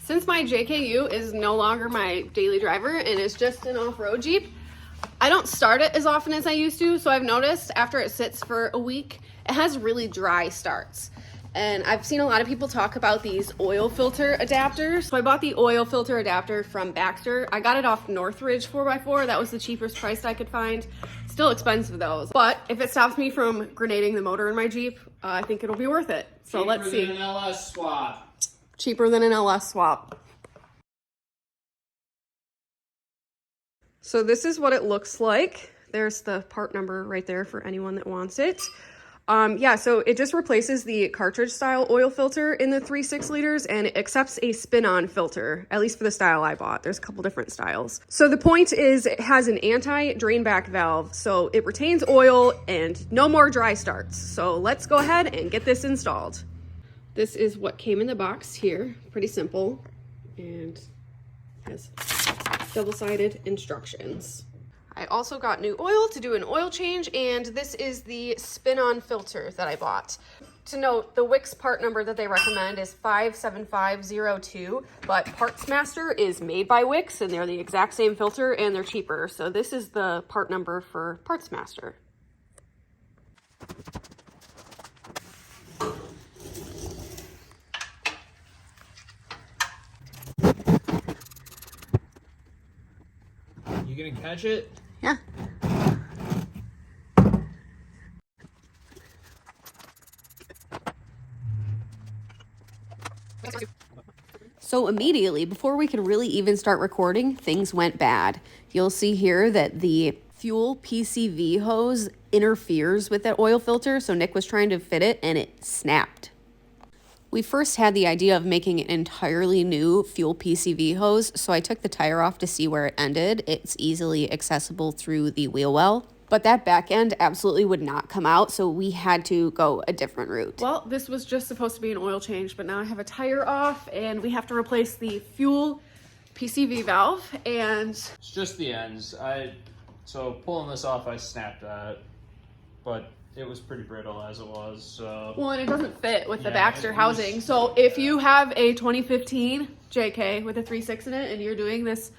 Since my JKU is no longer my daily driver and is just an off-road Jeep, I don't start it as often as I used to, so I've noticed after it sits for a week, it has really dry starts. And I've seen a lot of people talk about these oil filter adapters. So I bought the oil filter adapter from Baxter. I got it off Northridge 4x4. That was the cheapest price I could find. Still expensive those. But if it stops me from grenading the motor in my Jeep, I think it'll be worth it. So let's see. Cheaper than an LS swap. Cheaper than an LS swap. So this is what it looks like. There's the part number right there for anyone that wants it. Yeah, so it just replaces the cartridge style oil filter in the 3.6 liters and it accepts a spin-on filter, at least for the style I bought. There's a couple different styles. So the point is it has an anti-drain back valve, so it retains oil and no more dry starts. So let's go ahead and get this installed. This is what came in the box here, pretty simple, and has double-sided instructions. I also got new oil to do an oil change, and this is the spin-on filter that I bought. To note, the Wix part number that they recommend is 57502, but PartsMaster is made by Wix, and they're the exact same filter, and they're cheaper. So this is the part number for PartsMaster. You gonna catch it? Yeah. So immediately, before we could really even start recording, things went bad. You'll see here that the fuel PCV hose interferes with that oil filter, so Nick was trying to fit it and it snapped. We first had the idea of making an entirely new fuel PCV hose, so I took the tire off to see where it ended. It's easily accessible through the wheel well, but that back end absolutely would not come out, so we had to go a different route. Well, this was just supposed to be an oil change, but now I have a tire off and we have to replace the fuel PCV valve, and It's just the ends. So pulling this off, I snapped that, but it was pretty brittle as it was, so. well, and it doesn't fit with the Baxter housing. So if you have a 2015 JK with a 3.6 in it and you're doing this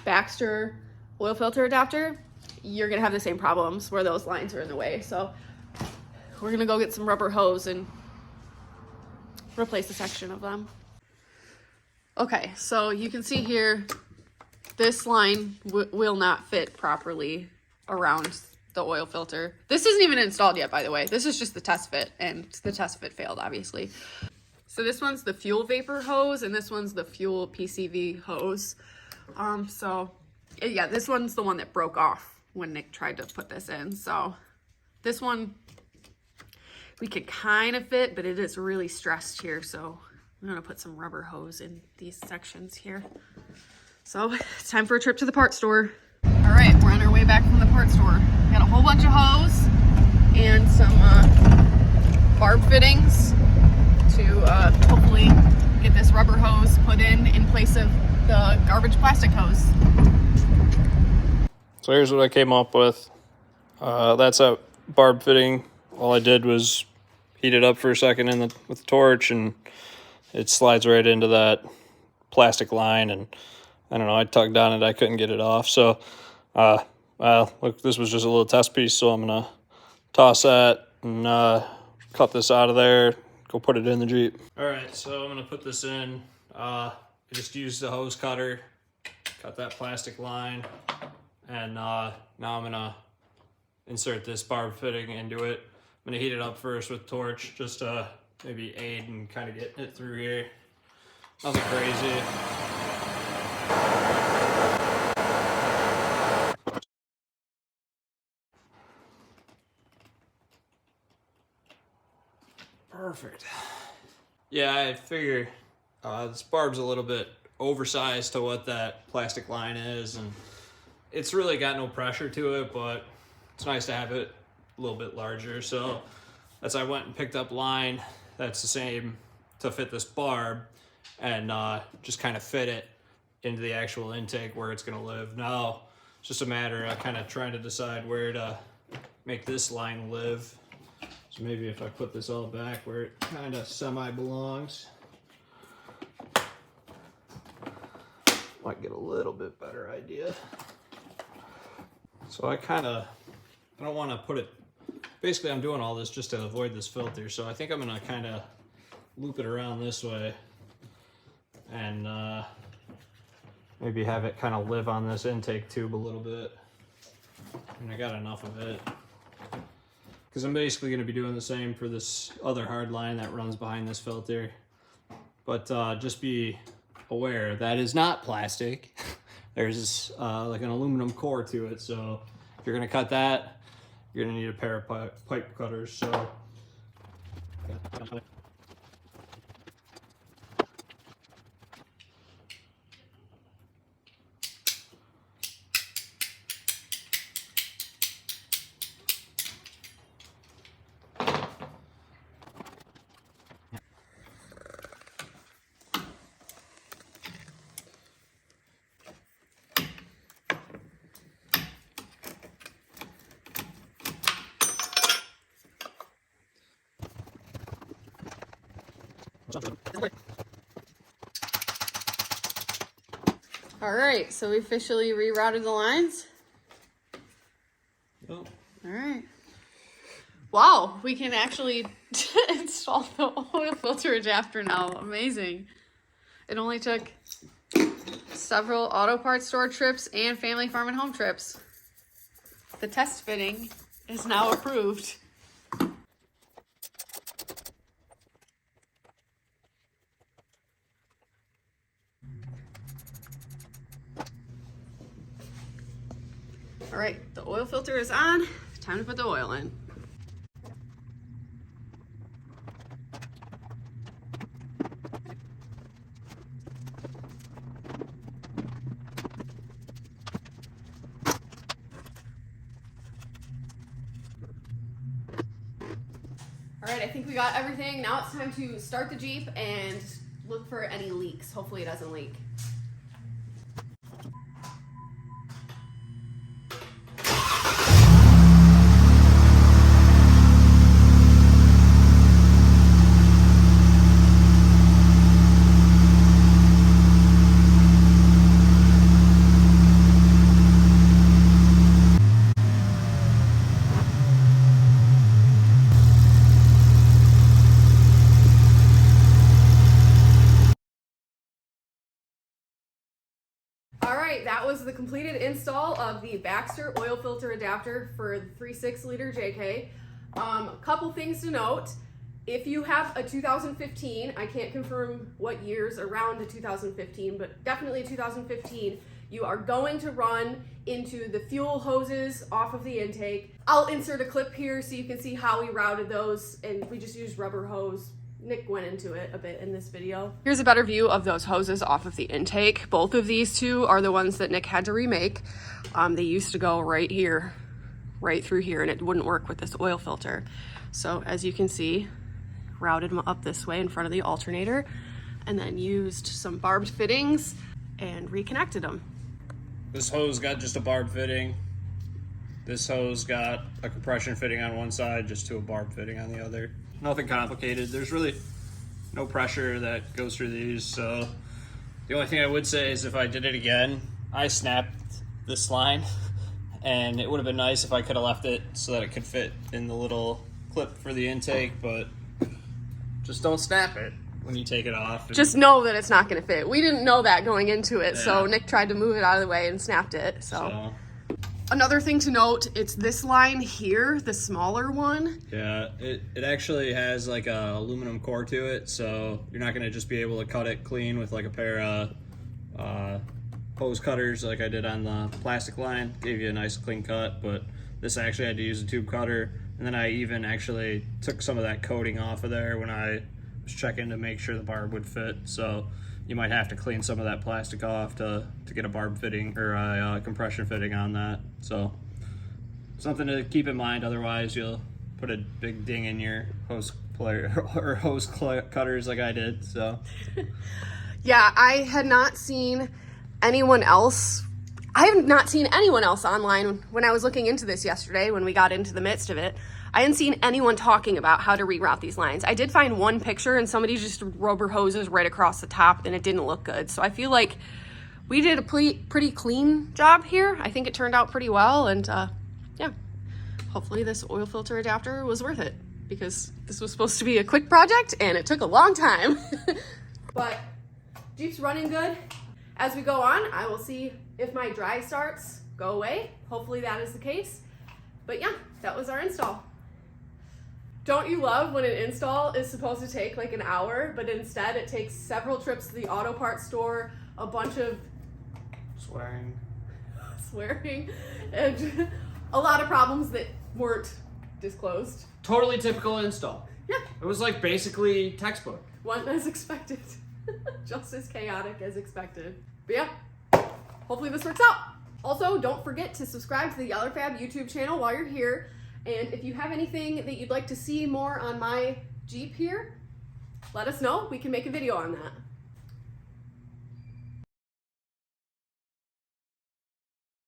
Baxter oil filter adapter, you're gonna have the same problems where those lines are in the way. So we're gonna go get some rubber hose and replace a section of them. Okay, so you can see here, this line will not fit properly around the oil filter. This isn't even installed yet, by the way. This is just the test fit, and the test fit failed, obviously. So this one's the fuel vapor hose, and this one's the fuel PCV hose. So yeah, this one's the one that broke off when Nick tried to put this in. So this one we could kind of fit, but it is really stressed here. So I'm gonna put some rubber hose in these sections here. So it's time for a trip to the parts store. All right, we're on our way back from the parts store. Got a whole bunch of hose and some barb fittings to hopefully get this rubber hose put in place of the garbage plastic hose. So here's what I came up with. That's a barb fitting. All I did was heat it up for a second with the torch, and it slides right into that plastic line, and I don't know, I tugged on it, I couldn't get it off. So well, look, this was just a little test piece, so I'm gonna toss that and cut this out of there, go put it in the Jeep. All right, so I'm gonna put this in. I just used the hose cutter, cut that plastic line, and now I'm gonna insert this barb fitting into it. I'm gonna heat it up first with torch, just to maybe aid and kind of get it through here. Nothing crazy. Perfect. Yeah, I figure this barb's a little bit oversized to what that plastic line is, and it's really got no pressure to it, but it's nice to have it a little bit larger. So as I went and picked up line that's the same to fit this barb, and just kind of fit it into the actual intake where it's going to live. Now it's just a matter of kind of trying to decide where to make this line live. So maybe if I put this all back where it kind of semi belongs. might get a little bit better idea. So I don't want to put it, basically I'm doing all this just to avoid this filter. So I think I'm going to kind of loop it around this way and maybe have it kind of live on this intake tube a little bit. And I got enough of it. Because I'm basically going to be doing the same for this other hard line that runs behind this filter. But just be aware that is not plastic. There's like an aluminum core to it, so if you're going to cut that, you're going to need a pair of pipe cutters. So All right, so we officially rerouted the lines. oh. All right. Wow, we can actually install the oil filter adapter now. Amazing. It only took several auto parts store trips and family farm and home trips. The test fitting is now approved. All right, the oil filter is on. Time to put the oil in. All right, I think we got everything. Now it's time to start the Jeep and look for any leaks. Hopefully it doesn't leak. All right, that was the completed install of the BAXTER Oil Filter Adapter for the 3.6 liter JK. A couple things to note. If you have a 2015, I can't confirm what years around a 2015, but definitely 2015, you are going to run into the fuel hoses off of the intake. I'll insert a clip here so you can see how we routed those, and we just used rubber hose. Nick went into it a bit in this video. Here's a better view of those hoses off of the intake. Both of these two are the ones that Nick had to remake. They used to go right here, right through here, and it wouldn't work with this oil filter. So as you can see, routed them up this way in front of the alternator, and then used some barbed fittings and reconnected them. This hose got just a barb fitting. This hose got a compression fitting on one side, just to a barb fitting on the other. Nothing complicated. There's really no pressure that goes through these, so the only thing I would say is if I did it again, I snapped this line, and it would have been nice if I could have left it so that it could fit in the little clip for the intake, but just don't snap it when you take it off. Just know that it's not going to fit. We didn't know that going into it, so Nick tried to move it out of the way and snapped it. So. Another thing to note, it's this line here, the smaller one. Yeah, it actually has like a aluminum core to it, so you're not going to just be able to cut it clean with like a pair of hose cutters like I did on the plastic line. Gave you a nice clean cut, but this I actually had to use a tube cutter, and then I even actually took some of that coating off of there when I was checking to make sure the barb would fit. So you might have to clean some of that plastic off to get a barb fitting or a compression fitting on that. So something to keep in mind, otherwise you'll put a big ding in your hose cutters like I did. So yeah, I had not seen anyone else. I have not seen anyone else online when I was looking into this yesterday when we got into the midst of it. I hadn't seen anyone talking about how to reroute these lines. I did find one picture and somebody just rubber hoses right across the top and it didn't look good. So I feel like we did a pretty clean job here. I think it turned out pretty well, and yeah, hopefully this oil filter adapter was worth it, because this was supposed to be a quick project and it took a long time. But Jeep's running good. As we go on, I will see if my dry starts go away. Hopefully that is the case. But yeah, that was our install. Don't you love when an install is supposed to take like an hour, but instead it takes several trips to the auto parts store, a bunch of swearing, and a lot of problems that weren't disclosed. Totally typical install. Yeah. It was like basically textbook. One as expected. Just as chaotic as expected. But yeah, hopefully this works out. Also, don't forget to subscribe to the yellerfab YouTube channel while you're here. And if you have anything that you'd like to see more on my Jeep here, let us know. We can make a video on that.